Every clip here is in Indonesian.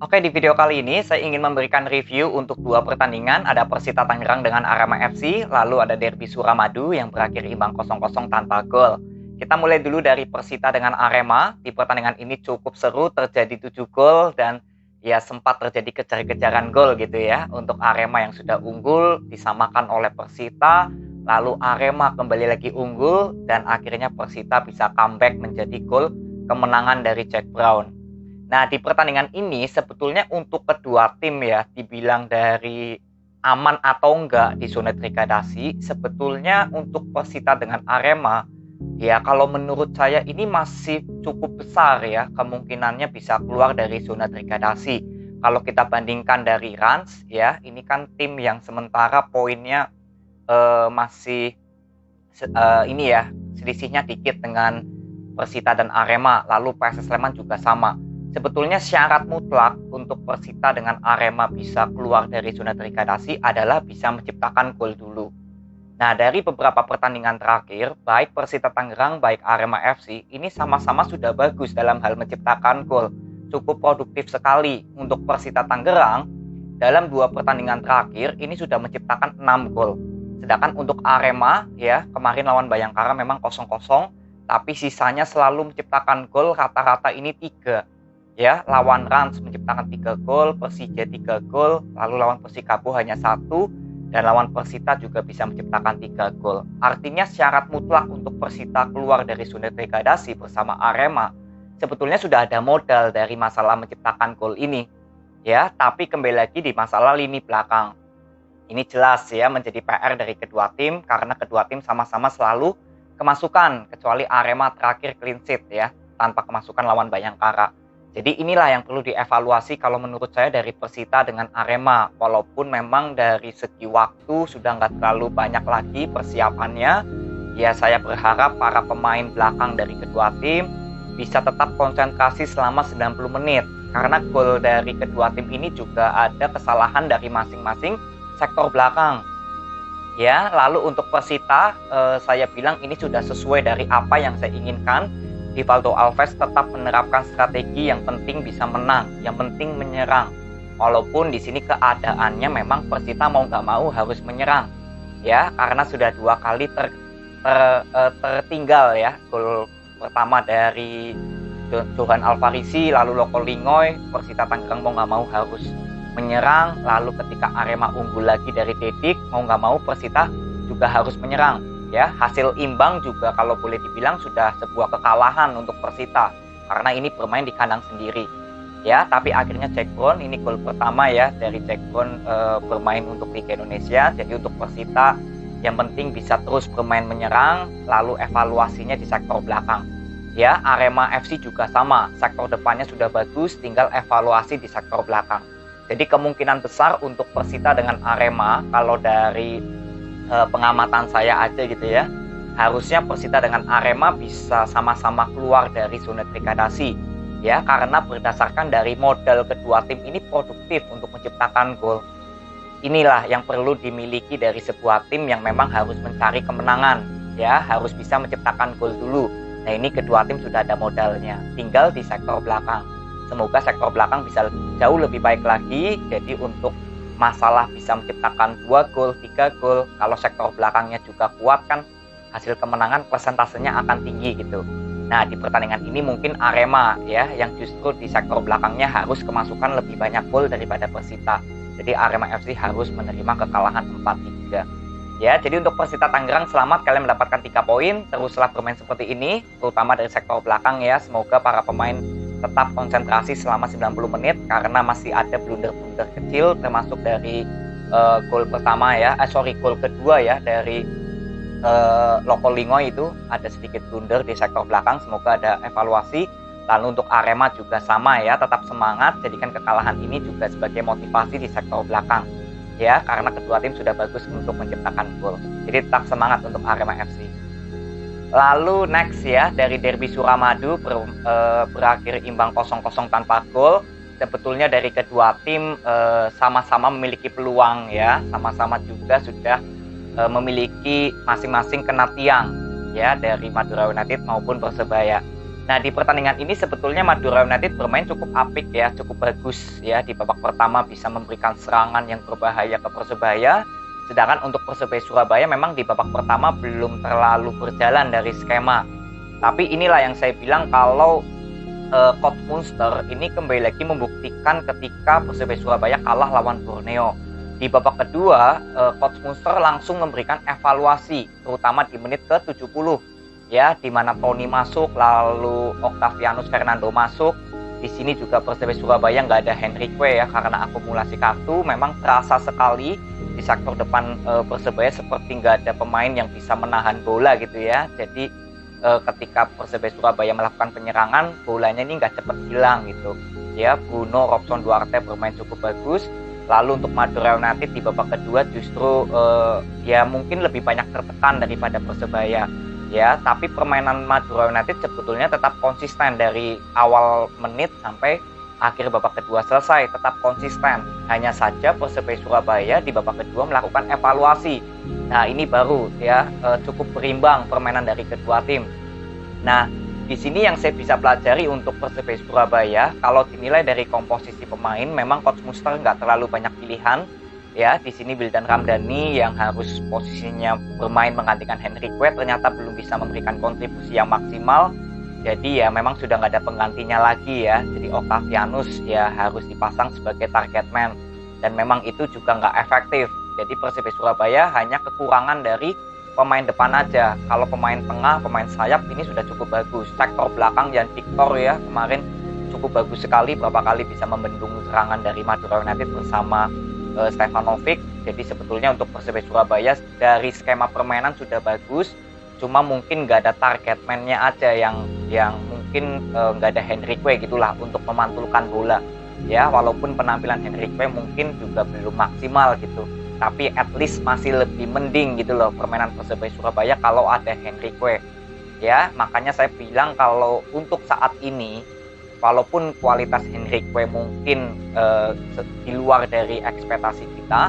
Oke, di video kali ini saya ingin memberikan review untuk dua pertandingan. Ada Persita Tangerang dengan Arema FC, lalu ada Derby Suramadu yang berakhir imbang 0-0 tanpa gol. Kita mulai dulu dari Persita dengan Arema. Di pertandingan ini cukup seru, terjadi 7 gol dan ya sempat terjadi kejar-kejaran gol gitu ya. Untuk Arema yang sudah unggul disamakan oleh Persita, lalu Arema kembali lagi unggul dan akhirnya Persita bisa comeback menjadi gol kemenangan dari Jack Brown. Nah, di pertandingan ini sebetulnya untuk kedua tim ya, dibilang dari aman atau enggak di zona degradasi, sebetulnya untuk Persita dengan Arema, ya kalau menurut saya ini masih cukup besar ya, kemungkinannya bisa keluar dari zona degradasi. Kalau kita bandingkan dari Rans, ya ini kan tim yang sementara poinnya masih ini ya, selisihnya dikit dengan Persita dan Arema, lalu PSS Sleman juga sama. Sebetulnya syarat mutlak untuk Persita dengan Arema bisa keluar dari zona degradasi adalah bisa menciptakan gol dulu. Nah, dari beberapa pertandingan terakhir, baik Persita Tangerang, baik Arema FC, ini sama-sama sudah bagus dalam hal menciptakan gol. Cukup produktif sekali untuk Persita Tangerang, dalam dua pertandingan terakhir, ini sudah menciptakan 6 gol. Sedangkan untuk Arema, ya kemarin lawan Bayangkara memang 0-0, tapi sisanya selalu menciptakan gol, rata-rata ini 3. Ya, lawan Rans menciptakan 3 gol, Persija 3 gol, lalu lawan Persikabo hanya 1, dan lawan Persita juga bisa menciptakan 3 gol. Artinya syarat mutlak untuk Persita keluar dari zona degradasi bersama Arema, sebetulnya sudah ada modal dari masalah menciptakan gol ini. Ya, tapi kembali lagi di masalah lini belakang. Ini jelas ya menjadi PR dari kedua tim, karena kedua tim sama-sama selalu kemasukan, kecuali Arema terakhir clean sheet ya, tanpa kemasukan lawan Bayangkara. Jadi inilah yang perlu dievaluasi kalau menurut saya dari Persita dengan Arema. Walaupun memang dari segi waktu sudah nggak terlalu banyak lagi persiapannya. Ya saya berharap para pemain belakang dari kedua tim bisa tetap konsentrasi selama 90 menit. Karena gol dari kedua tim ini juga ada kesalahan dari masing-masing sektor belakang. Ya, lalu untuk Persita saya bilang ini sudah sesuai dari apa yang saya inginkan. Rivaldo Alves tetap menerapkan strategi yang penting bisa menang, yang penting menyerang. Walaupun di sini keadaannya memang Persita mau nggak mau harus menyerang, ya karena sudah 2 kali tertinggal ya. Gol pertama dari Johan Alvarisi, lalu Loko Lingoy, Persita Tangerang mau nggak mau harus menyerang. Lalu ketika Arema unggul lagi dari Dedik, mau nggak mau Persita juga harus menyerang. Ya, hasil imbang juga kalau boleh dibilang sudah sebuah kekalahan untuk Persita karena ini bermain di kandang sendiri. Ya, tapi akhirnya Jack Brown ini gol pertama ya dari Jack Brown bermain untuk Liga Indonesia. Jadi untuk Persita yang penting bisa terus bermain menyerang, lalu evaluasinya di sektor belakang. Ya, Arema FC juga sama, sektor depannya sudah bagus, tinggal evaluasi di sektor belakang. Jadi kemungkinan besar untuk Persita dengan Arema kalau dari pengamatan saya aja gitu ya, harusnya Persita dengan Arema bisa sama-sama keluar dari zona degradasi ya, karena berdasarkan dari modal kedua tim ini produktif untuk menciptakan gol. Inilah yang perlu dimiliki dari sebuah tim yang memang harus mencari kemenangan ya, harus bisa menciptakan gol dulu. Nah ini kedua tim sudah ada modalnya, tinggal di sektor belakang. Semoga sektor belakang bisa jauh lebih baik lagi. Jadi untuk masalah bisa menciptakan 2 gol, 3 gol, kalau sektor belakangnya juga kuat kan hasil kemenangan persentasenya akan tinggi gitu. Nah di pertandingan ini mungkin Arema ya yang justru di sektor belakangnya harus kemasukan lebih banyak gol daripada Persita. Jadi Arema FC harus menerima kekalahan 4-3. Ya, jadi untuk Persita Tangerang selamat, kalian mendapatkan 3 poin, teruslah bermain seperti ini, terutama dari sektor belakang ya. Semoga para pemain tetap konsentrasi selama 90 menit karena masih ada blunder-blunder kecil termasuk dari gol pertama ya, gol kedua ya dari Loko Lingoy itu ada sedikit blunder di sektor belakang. Semoga ada evaluasi. Lalu untuk Arema juga sama ya, tetap semangat, jadikan kekalahan ini juga sebagai motivasi di sektor belakang ya, karena kedua tim sudah bagus untuk menciptakan gol. Jadi tetap semangat untuk Arema FC. Lalu next ya, dari Derby Suramadu berakhir imbang 0-0 tanpa gol. Sebetulnya dari kedua tim sama-sama memiliki peluang ya, sama-sama juga sudah memiliki masing-masing kena tiang ya, dari Madura United maupun Persebaya. Nah, di pertandingan ini sebetulnya Madura United bermain cukup apik ya, cukup bagus ya. Di babak pertama bisa memberikan serangan yang berbahaya ke Persebaya. Sedangkan untuk Persebaya Surabaya memang di babak pertama belum terlalu berjalan dari skema. Tapi inilah yang saya bilang kalau Coach Munster ini kembali lagi membuktikan ketika Persebaya Surabaya kalah lawan Borneo. Di babak kedua, Coach Munster langsung memberikan evaluasi, terutama di menit ke-70. Ya, di mana Tony masuk, lalu Octavianus Fernando masuk. Di sini juga Persebaya Surabaya nggak ada Henrique ya, karena akumulasi kartu. Memang terasa sekali di sektor depan Persebaya seperti nggak ada pemain yang bisa menahan bola gitu ya. Jadi ketika Persebaya Surabaya melakukan penyerangan, bolanya ini nggak cepat hilang gitu. Ya, Bruno Robson Duarte bermain cukup bagus. Lalu untuk Madura United di babak kedua justru ya mungkin lebih banyak tertekan daripada Persebaya. Ya, tapi permainan Madura United sebetulnya tetap konsisten dari awal menit sampai akhir babak kedua selesai, tetap konsisten. Hanya saja Persebaya Surabaya di babak kedua melakukan evaluasi. Nah, ini baru ya cukup berimbang permainan dari kedua tim. Nah, di sini yang saya bisa pelajari untuk Persebaya Surabaya, kalau dinilai dari komposisi pemain, memang Coach Munster nggak terlalu banyak pilihan. Ya, di sini Wildan Ramdhani yang harus posisinya bermain menggantikan Henrique ternyata belum bisa memberikan kontribusi yang maksimal. Jadi ya memang sudah nggak ada penggantinya lagi ya. Jadi Octavianus ya harus dipasang sebagai target man. Dan memang itu juga nggak efektif. Jadi Persebaya Surabaya hanya kekurangan dari pemain depan aja. Kalau pemain tengah, pemain sayap ini sudah cukup bagus. Sektor belakang Jan Victor ya kemarin cukup bagus sekali. Berapa kali bisa membendung serangan dari Madura United bersama Stefanovic. Jadi sebetulnya untuk Persebaya Surabaya dari skema permainan sudah bagus, cuma mungkin nggak ada target man-nya aja yang mungkin nggak ada Henrique gitulah untuk memantulkan bola. Ya, walaupun penampilan Henrique mungkin juga belum maksimal gitu, tapi at least masih lebih mending gitu loh permainan Persebaya Surabaya kalau ada Henrique. Ya, makanya saya bilang kalau untuk saat ini walaupun kualitas Henrique mungkin di luar dari ekspektasi kita,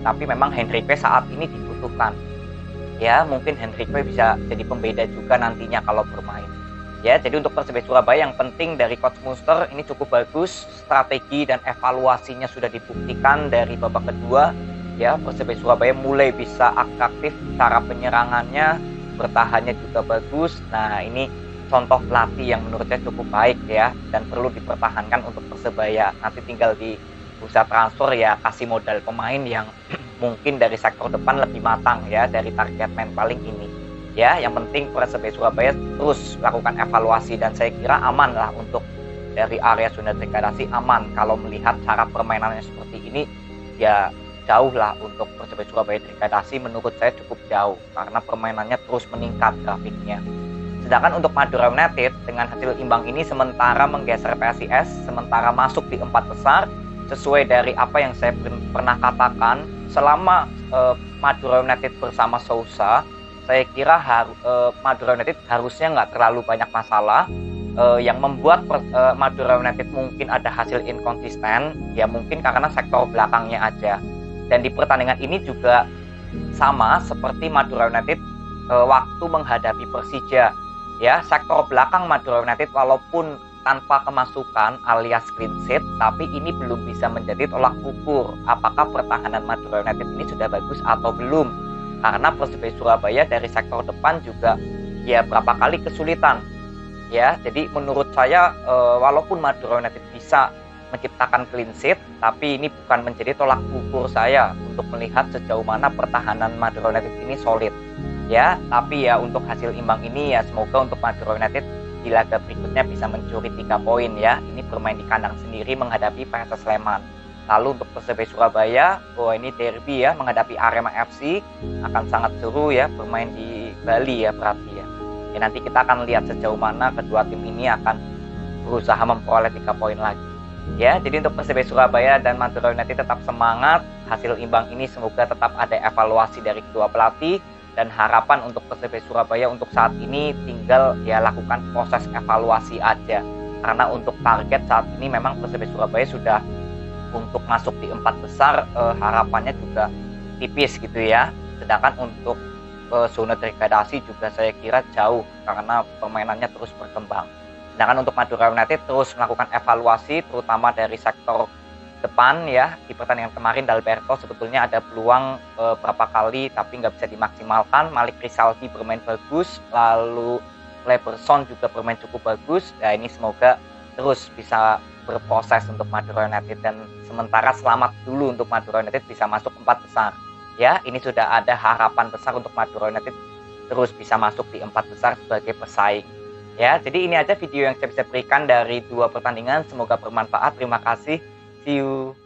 tapi memang Henrique saat ini dibutuhkan. Ya, mungkin Henrique bisa jadi pembeda juga nantinya kalau bermain. Ya, jadi untuk Persebaya Surabaya yang penting dari Coach Munster ini cukup bagus, strategi dan evaluasinya sudah dibuktikan dari babak kedua. Ya, Persebaya Surabaya mulai bisa atraktif, cara penyerangannya, bertahannya juga bagus. Nah, ini contoh pelatih yang menurut saya cukup baik ya dan perlu dipertahankan untuk Persebaya. Nanti tinggal di bursa transfer ya kasih modal pemain yang mungkin dari sektor depan lebih matang ya dari target man paling ini. Ya, yang penting Persebaya Surabaya terus lakukan evaluasi dan saya kira aman lah untuk dari area zona degradasi aman. Kalau melihat cara permainannya seperti ini ya jauh lah untuk Persebaya Surabaya degradasi menurut saya cukup jauh karena permainannya terus meningkat grafiknya. Sedangkan untuk Madura United dengan hasil imbang ini sementara menggeser PSIS, sementara masuk di 4 besar sesuai dari apa yang saya pernah katakan selama Madura United bersama Sousa, saya kira Madura United harusnya nggak terlalu banyak masalah. Yang membuat Madura United mungkin ada hasil inkonsisten, ya mungkin karena sektor belakangnya aja. Dan di pertandingan ini juga sama seperti Madura United waktu menghadapi Persija. Ya, sektor belakang Madura United walaupun tanpa kemasukan alias clean sheet, tapi ini belum bisa menjadi tolak ukur apakah pertahanan Madura United ini sudah bagus atau belum. Karena Persebaya Surabaya dari sektor depan juga ya berapa kali kesulitan. Ya, jadi menurut saya walaupun Madura United bisa menciptakan clean sheet, tapi ini bukan menjadi tolak ukur saya untuk melihat sejauh mana pertahanan Madura United ini solid. Ya, tapi ya untuk hasil imbang ini ya semoga untuk Madura United di laga berikutnya bisa mencuri 3 poin ya. Ini bermain di kandang sendiri menghadapi PSS Sleman. Lalu untuk Persebaya Surabaya, ini derby ya menghadapi Arema FC akan sangat seru ya bermain di Bali ya berarti ya. Ya nanti kita akan lihat sejauh mana kedua tim ini akan berusaha memperoleh 3 poin lagi. Ya, jadi untuk Persebaya Surabaya dan Madura United tetap semangat. Hasil imbang ini semoga tetap ada evaluasi dari kedua pelatih. Dan harapan untuk Persebaya Surabaya untuk saat ini tinggal ya lakukan proses evaluasi aja. Karena untuk target saat ini memang Persebaya Surabaya sudah untuk masuk di 4 besar harapannya juga tipis gitu ya. Sedangkan untuk zona degradasi juga saya kira jauh karena permainannya terus berkembang. Sedangkan untuk Madura United terus melakukan evaluasi terutama dari sektor depan ya. Di pertandingan kemarin Dalberto sebetulnya ada peluang berapa kali tapi nggak bisa dimaksimalkan. Malik Rizaldi bermain bagus, lalu Leberson juga bermain cukup bagus. Nah ini semoga terus bisa berproses untuk Madura United, dan sementara selamat dulu untuk Madura United bisa masuk 4 besar. Ya, ini sudah ada harapan besar untuk Madura United terus bisa masuk di 4 besar sebagai pesaing. Ya, jadi ini aja video yang saya bisa berikan dari 2 pertandingan. Semoga bermanfaat. Terima kasih. See you.